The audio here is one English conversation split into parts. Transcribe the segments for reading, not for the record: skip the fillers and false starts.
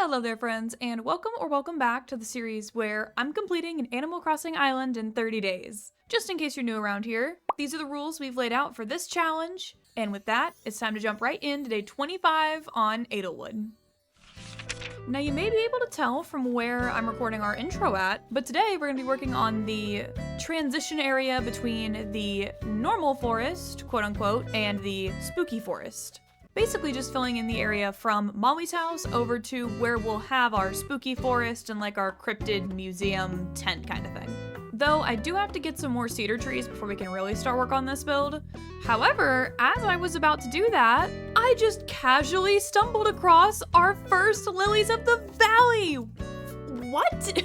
Hello there, friends, and welcome back to the series where I'm completing an Animal Crossing island in 30 days. Just in case you're new around here, these are the rules we've laid out for this challenge, and with that, it's time to jump right into day 25 on Adlewood. Now you may be able to tell from where I'm recording our intro at, but today we're going to be working on the transition area between the normal forest, quote unquote, and the spooky forest. Basically just filling in the area from Molly's house over to where we'll have our spooky forest and like our cryptid museum tent kind of thing. Though I do have to get some more cedar trees before we can really start work on this build. However, as I was about to do that, I just casually stumbled across our first lilies of the valley. What?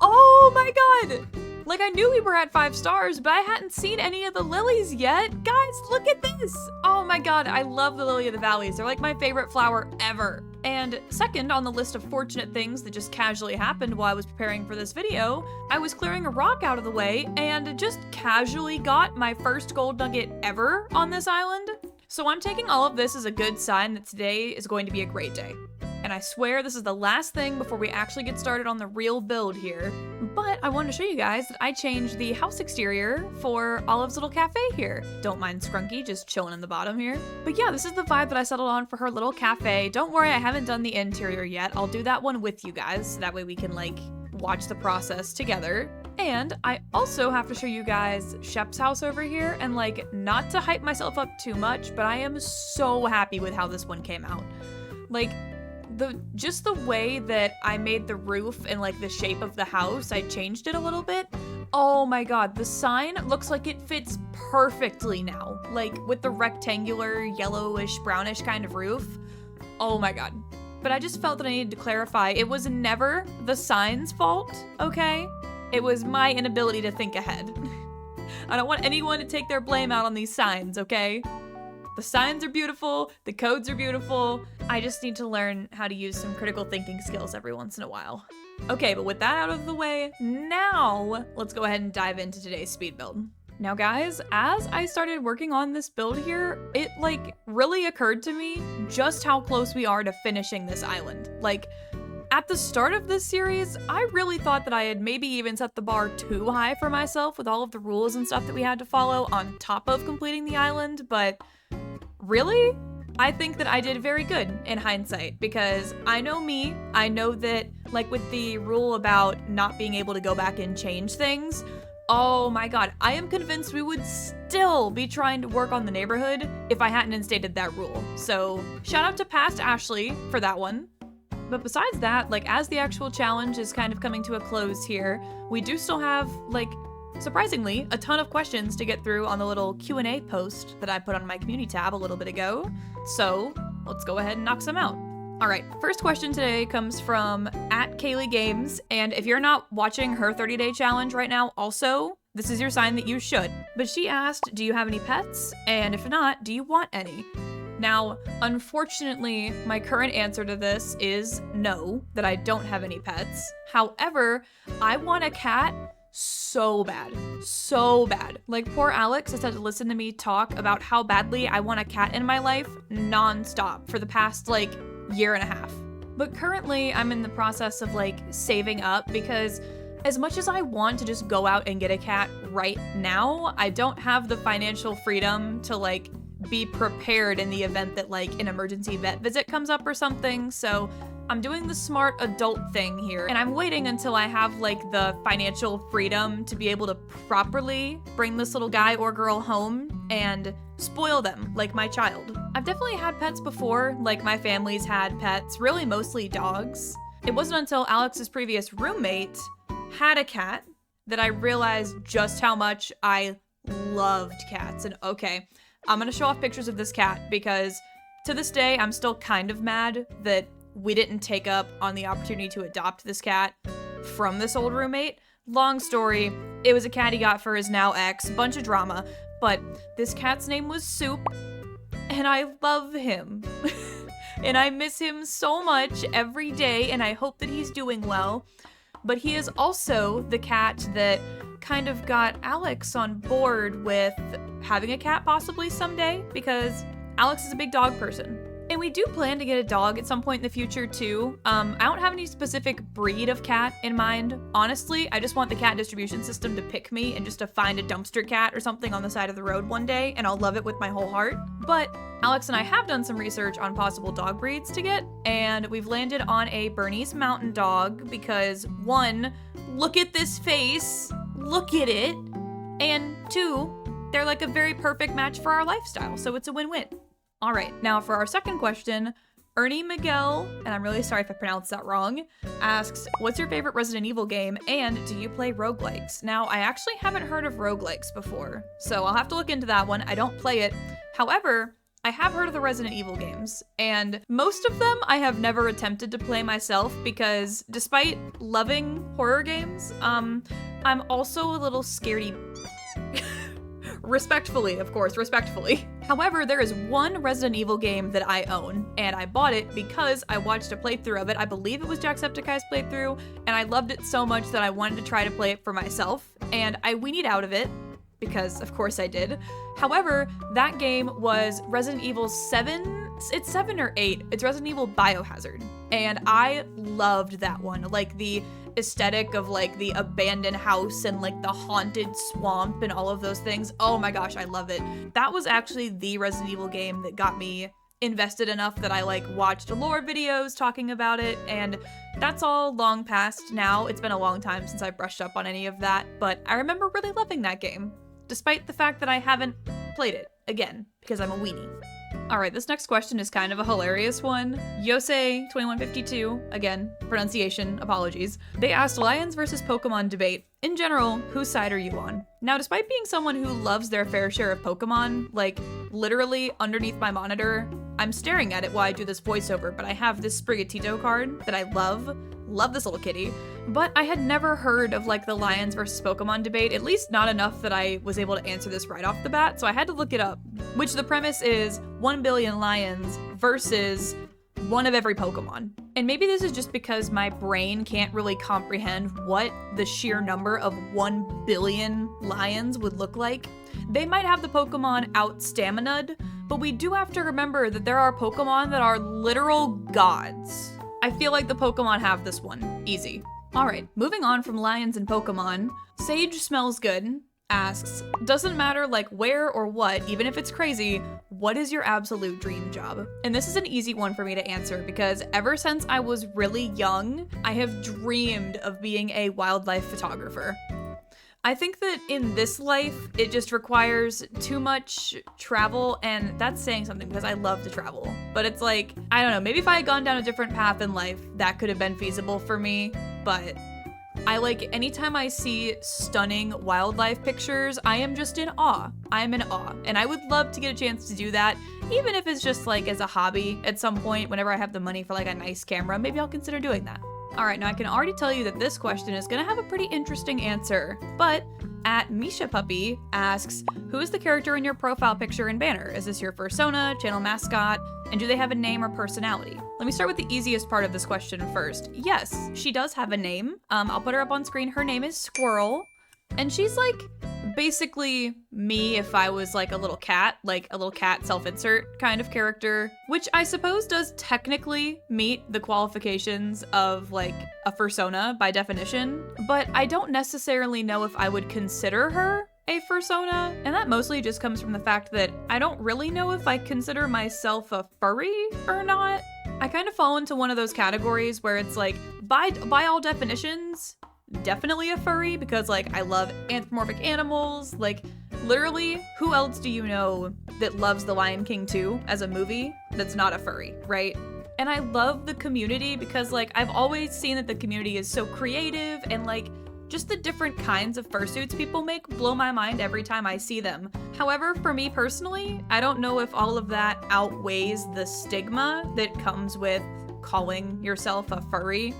Oh my god! Like, I knew we were at 5 stars, but I hadn't seen any of the lilies yet. Guys, look at this. Oh my god, I love the lily of the valleys. They're like my favorite flower ever. And second on the list of fortunate things that just casually happened while I was preparing for this video, I was clearing a rock out of the way and just casually got my first gold nugget ever on this island. So I'm taking all of this as a good sign that today is going to be a great day. And I swear this is the last thing before we actually get started on the real build here. But I wanted to show you guys that I changed the house exterior for Olive's little cafe here. Don't mind Scrunky just chilling in the bottom here. But yeah, this is the vibe that I settled on for her little cafe. Don't worry, I haven't done the interior yet. I'll do that one with you guys. So that way we can like watch the process together. And I also have to show you guys Shep's house over here, and like, not to hype myself up too much, but I am so happy with how this one came out. Like, just the way that I made the roof and like the shape of the house, I changed it a little bit. Oh my god, the sign looks like it fits perfectly now. Like with the rectangular, yellowish, brownish kind of roof. Oh my god. But I just felt that I needed to clarify, it was never the sign's fault, okay? It was my inability to think ahead. I don't want anyone to take their blame out on these signs, okay? The signs are beautiful, the codes are beautiful. I just need to learn how to use some critical thinking skills every once in a while. Okay, but with that out of the way, now let's go ahead and dive into today's speed build. Now guys, as I started working on this build here, it like really occurred to me just how close we are to finishing this island. Like, at the start of this series, I really thought that I had maybe even set the bar too high for myself with all of the rules and stuff that we had to follow on top of completing the island, but really? I think that I did very good in hindsight, because I know me, I know that like with the rule about not being able to go back and change things, oh my god, I am convinced we would still be trying to work on the neighborhood if I hadn't instated that rule. So shout out to past Ashley for that one. But besides that, like as the actual challenge is kind of coming to a close here, we do still have like, surprisingly, a ton of questions to get through on the little Q&A post that I put on my community tab a little bit ago. So let's go ahead and knock some out. All right, first question today comes from @KayleeGames, and if you're not watching her 30-day challenge right now, also, this is your sign that you should. But she asked, do you have any pets? And if not, do you want any? Now, unfortunately, my current answer to this is no, that I don't have any pets. However, I want a cat so bad, so bad. Like poor Alex has had to listen to me talk about how badly I want a cat in my life non-stop for the past like year and a half. But currently I'm in the process of like saving up, because as much as I want to just go out and get a cat right now, I don't have the financial freedom to like be prepared in the event that like an emergency vet visit comes up or something. So I'm doing the smart adult thing here, and I'm waiting until I have like the financial freedom to be able to properly bring this little guy or girl home and spoil them like my child. I've definitely had pets before, like my family's had pets, really mostly dogs. It wasn't until Alex's previous roommate had a cat that I realized just how much I loved cats. And okay, I'm gonna show off pictures of this cat because to this day, I'm still kind of mad that we didn't take up on the opportunity to adopt this cat from this old roommate. Long story, it was a cat he got for his now ex, bunch of drama, but this cat's name was Soup, and I love him. And I miss him so much every day, and I hope that he's doing well. But he is also the cat that kind of got Alex on board with having a cat possibly someday, because Alex is a big dog person. And we do plan to get a dog at some point in the future too. I don't have any specific breed of cat in mind. Honestly, I just want the cat distribution system to pick me and just to find a dumpster cat or something on the side of the road one day, and I'll love it with my whole heart. But Alex and I have done some research on possible dog breeds to get, and we've landed on a Bernese Mountain Dog because 1, look at this face, look at it, and 2, they're like a very perfect match for our lifestyle, so it's a win-win. All right, now for our second question, Ernie Miguel, and I'm really sorry if I pronounced that wrong, asks, what's your favorite Resident Evil game, and do you play roguelikes? Now, I actually haven't heard of roguelikes before, so I'll have to look into that one. I don't play it. However, I have heard of the Resident Evil games, and most of them I have never attempted to play myself because despite loving horror games, I'm also a little scaredy. Respectfully, of course, respectfully. However, there is one Resident Evil game that I own, and I bought it because I watched a playthrough of it. I believe it was Jacksepticeye's playthrough, and I loved it so much that I wanted to try to play it for myself, and I weenied out of it, because of course I did. However, that game was Resident Evil 7, it's 7 or 8, it's Resident Evil Biohazard, and I loved that one. Like the aesthetic of like the abandoned house and like the haunted swamp and all of those things. Oh my gosh, I love it. That was actually the Resident Evil game that got me invested enough that I like watched lore videos talking about it, and that's all long past now. It's been a long time since I brushed up on any of that, but I remember really loving that game, despite the fact that I haven't played it again because I'm a weenie. Alright, this next question is kind of a hilarious one. Yosei2152, again, pronunciation, apologies. They asked Lions versus Pokemon debate. In general, whose side are you on? Now, despite being someone who loves their fair share of Pokemon, like literally underneath my monitor, I'm staring at it while I do this voiceover, but I have this Sprigatito card that I love this little kitty, but I had never heard of like the Lions versus Pokemon debate, at least not enough that I was able to answer this right off the bat, so I had to look it up, which the premise is 1 billion lions versus one of every Pokemon. And maybe this is just because my brain can't really comprehend what the sheer number of 1 billion lions would look like. They might have the Pokemon out-stamina'd, but we do have to remember that there are Pokemon that are literal gods. I feel like the Pokemon have this one. Easy. Alright, moving on from lions and Pokemon, Sage Smells Good asks, doesn't matter like where or what, even if it's crazy, what is your absolute dream job? And this is an easy one for me to answer because ever since I was really young, I have dreamed of being a wildlife photographer. I think that in this life, it just requires too much travel, and that's saying something because I love to travel. But it's like, I don't know, maybe if I had gone down a different path in life, that could have been feasible for me, but I like, anytime I see stunning wildlife pictures, I am just in awe. I am in awe, and I would love to get a chance to do that, even if it's just like as a hobby at some point, whenever I have the money for like a nice camera, maybe I'll consider doing that. Alright, now I can already tell you that this question is gonna have a pretty interesting answer, but Misha Puppy asks, who is the character in your profile picture and banner? Is this your persona, channel mascot, and do they have a name or personality? Let me start with the easiest part of this question first. Yes, she does have a name. I'll put her up on screen. Her name is Squirrel, and she's like basically me if I was like a little cat self-insert kind of character, which I suppose does technically meet the qualifications of like a fursona by definition, but I don't necessarily know if I would consider her a fursona, and that mostly just comes from the fact that I don't really know if I consider myself a furry or not. I kind of fall into one of those categories where it's like, by all definitions, definitely a furry, because like I love anthropomorphic animals. Like literally, who else do you know that loves The Lion King 2 as a movie that's not a furry, right? And I love the community because like I've always seen that the community is so creative, and like just the different kinds of fursuits people make blow my mind every time I see them. However, for me personally, I don't know if all of that outweighs the stigma that comes with calling yourself a furry.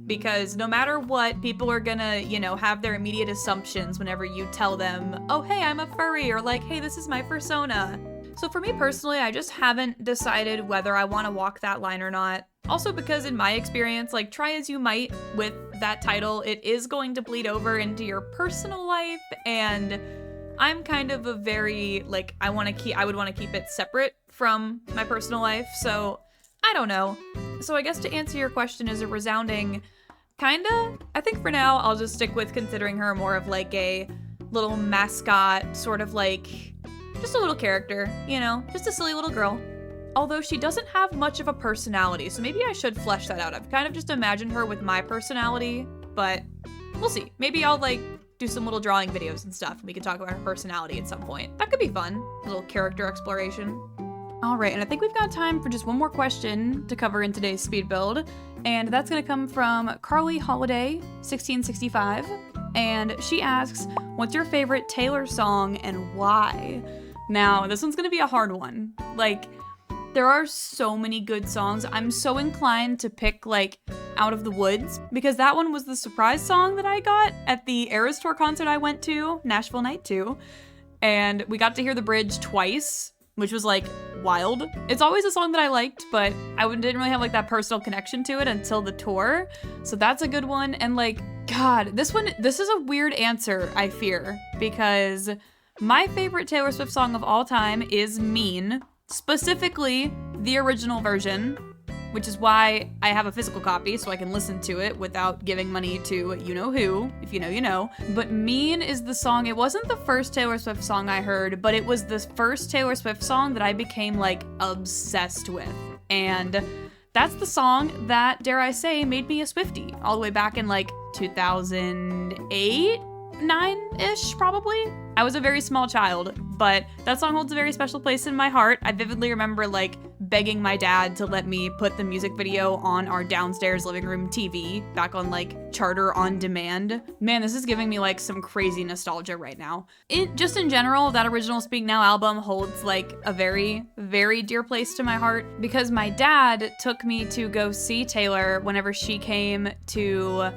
Because no matter what, people are gonna, you know, have their immediate assumptions whenever you tell them, oh, hey, I'm a furry, or like, hey, this is my persona. So for me personally, I just haven't decided whether I want to walk that line or not. Also because in my experience, like try as you might with that title, it is going to bleed over into your personal life, and I'm kind of a very, like, I would want to keep it separate from my personal life, so I don't know. So I guess to answer your question is a resounding kinda. I think for now I'll just stick with considering her more of like a little mascot, sort of like just a little character, you know, just a silly little girl. Although she doesn't have much of a personality, so maybe I should flesh that out. I've kind of just imagined her with my personality, but we'll see. Maybe I'll like do some little drawing videos and stuff, and we can talk about her personality at some point. That could be fun. A little character exploration. All right, and I think we've got time for just one more question to cover in today's speed build, and that's gonna come from Carly Holiday, 1665, and she asks, what's your favorite Taylor song and why? Now, this one's gonna be a hard one. Like, there are so many good songs. I'm so inclined to pick like Out of the Woods because that one was the surprise song that I got at the Eras Tour concert I went to, Nashville Night 2, and we got to hear the bridge twice, which was like wild. It's always a song that I liked, but I didn't really have like that personal connection to it until the tour. So that's a good one. And like, God, this is a weird answer, I fear, because my favorite Taylor Swift song of all time is Mean. Specifically, the original version, which is why I have a physical copy so I can listen to it without giving money to you-know-who, if you know, you know. But Mean is the song. It wasn't the first Taylor Swift song I heard, but it was the first Taylor Swift song that I became, like, obsessed with. And that's the song that, dare I say, made me a Swiftie, all the way back in, like, 2008? 9-ish, probably? I was a very small child, but that song holds a very special place in my heart. I vividly remember, like, begging my dad to let me put the music video on our downstairs living room TV back on, like, Charter On Demand. Man, this is giving me, like, some crazy nostalgia right now. Just in general, that original Speak Now album holds, like, a very, very dear place to my heart because my dad took me to go see Taylor whenever she came to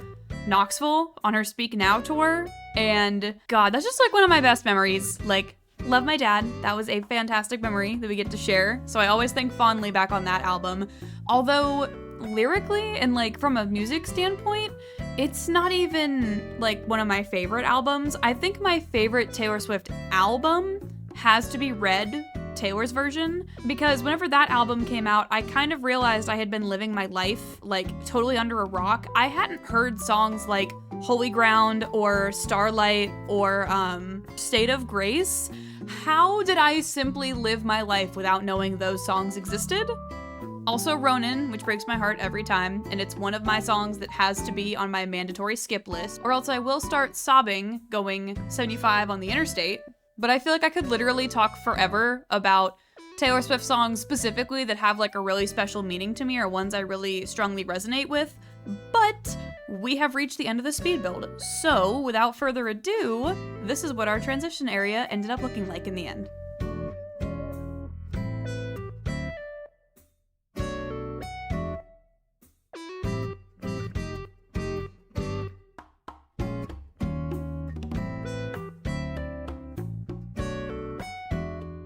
Knoxville on her Speak Now tour, and God, that's just like one of my best memories. Like, love my dad. That was a fantastic memory that we get to share, so I always think fondly back on that album. Although lyrically and like from a music standpoint, it's not even like one of my favorite albums. I think my favorite Taylor Swift album has to be Red, Taylor's version, because whenever that album came out, I kind of realized I had been living my life like totally under a rock. I hadn't heard songs like Holy Ground or Starlight or State of Grace. How did I simply live my life without knowing those songs existed? Also Ronin, which breaks my heart every time, and it's one of my songs that has to be on my mandatory skip list, or else I will start sobbing going 75 on the interstate. But I feel like I could literally talk forever about Taylor Swift songs specifically that have like a really special meaning to me or ones I really strongly resonate with. But we have reached the end of the speed build. So without further ado, this is what our transition area ended up looking like in the end.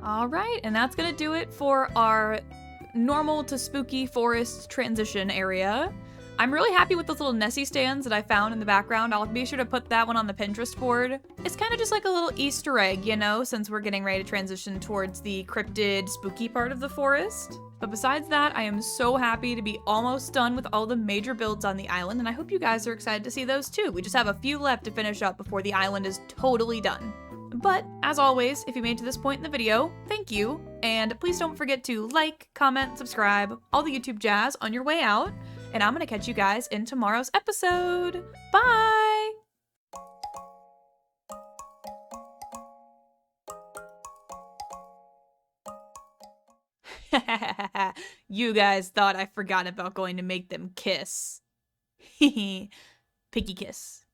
All right, and that's gonna do it for our normal to spooky forest transition area. I'm really happy with those little Nessie stands that I found in the background. I'll be sure to put that one on the Pinterest board. It's kind of just like a little Easter egg, you know, since we're getting ready to transition towards the cryptid, spooky part of the forest. But besides that, I am so happy to be almost done with all the major builds on the island, and I hope you guys are excited to see those too. We just have a few left to finish up before the island is totally done. But, as always, if you made it to this point in the video, thank you, and please don't forget to like, comment, subscribe, all the YouTube jazz on your way out, and I'm gonna catch you guys in tomorrow's episode. Bye! You guys thought I forgot about going to make them kiss. Picky kiss.